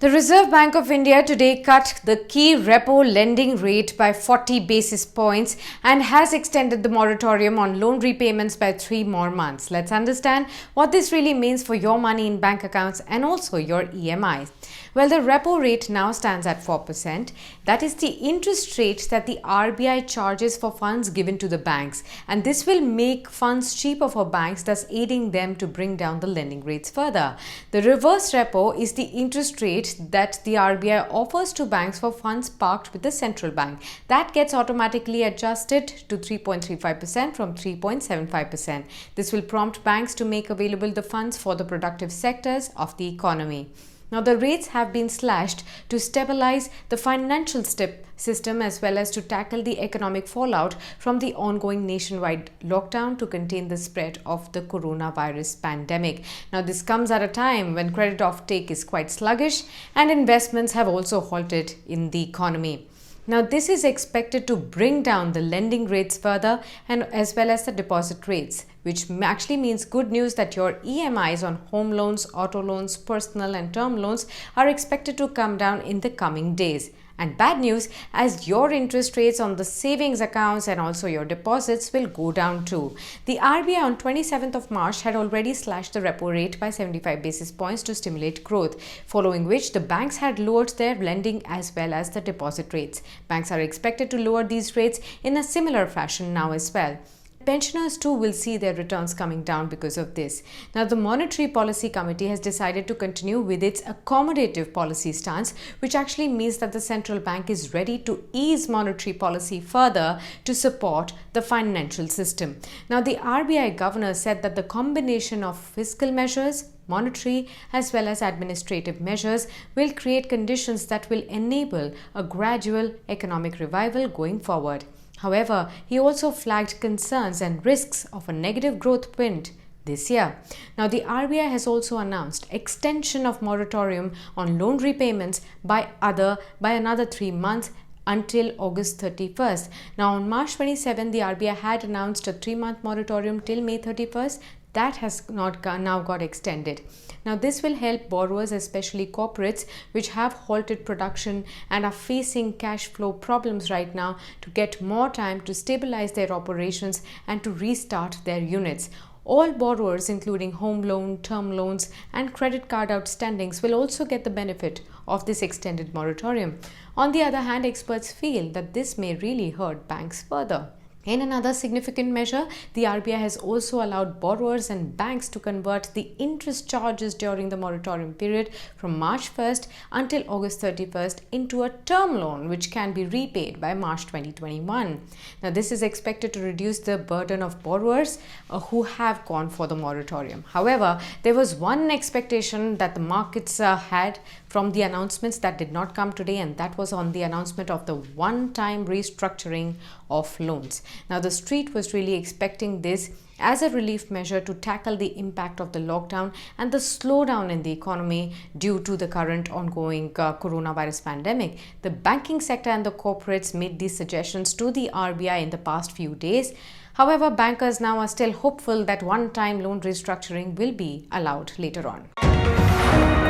The Reserve Bank of India today cut the key repo lending rate by 40 basis points and has extended the moratorium on loan repayments by 3 more months. Let's understand what this really means for your money in bank accounts and also your EMIs. Well, the repo rate now stands at 4%. That is the interest rate that the RBI charges for funds given to the banks. And this will make funds cheaper for banks, thus aiding them to bring down the lending rates further. The reverse repo is the interest rate that the RBI offers to banks for funds parked with the central bank. That gets automatically adjusted to 3.35% from 3.75%. This will prompt banks to make available the funds for the productive sectors of the economy. Now, the rates have been slashed to stabilize the financial system as well as to tackle the economic fallout from the ongoing nationwide lockdown to contain the spread of the coronavirus pandemic. Now, this comes at a time when credit offtake is quite sluggish and investments have also halted in the economy. Now, this is expected to bring down the lending rates further and as well as the deposit rates, which actually means good news that your EMIs on home loans, auto loans, personal and term loans are expected to come down in the coming days. And bad news, as your interest rates on the savings accounts and also your deposits will go down too. The RBI on 27th of March had already slashed the repo rate by 75 basis points to stimulate growth, following which the banks had lowered their lending as well as the deposit rates. Banks are expected to lower these rates in a similar fashion now as well. Pensioners too will see their returns coming down because of this. Now, the Monetary Policy Committee has decided to continue with its accommodative policy stance, which actually means that the central bank is ready to ease monetary policy further to support the financial system. Now, the RBI governor said that the combination of fiscal measures, monetary as well as administrative measures will create conditions that will enable a gradual economic revival going forward. However, he also flagged concerns and risks of a negative growth print this year. Now, the RBI has also announced extension of moratorium on loan repayments by another 3 months until August 31st. Now, on March 27, the RBI had announced a 3-month moratorium till May 31st. That has now got extended. Now, this will help borrowers, especially corporates, which have halted production and are facing cash flow problems right now, to get more time to stabilize their operations and to restart their units. All borrowers, including home loan, term loans, and credit card outstandings, will also get the benefit of this extended moratorium. On the other hand, experts feel that this may really hurt banks further. In another significant measure, the RBI has also allowed borrowers and banks to convert the interest charges during the moratorium period from March 1st until August 31st into a term loan, which can be repaid by March 2021. Now, this is expected to reduce the burden of borrowers who have gone for the moratorium. However, there was one expectation that the markets had from the announcements that did not come today, and that was on the announcement of the one-time restructuring of loans. Now, the street was really expecting this as a relief measure to tackle the impact of the lockdown and the slowdown in the economy due to the current ongoing coronavirus pandemic. The banking sector and the corporates made these suggestions to the RBI in the past few days. However, bankers now are still hopeful that one-time loan restructuring will be allowed later on.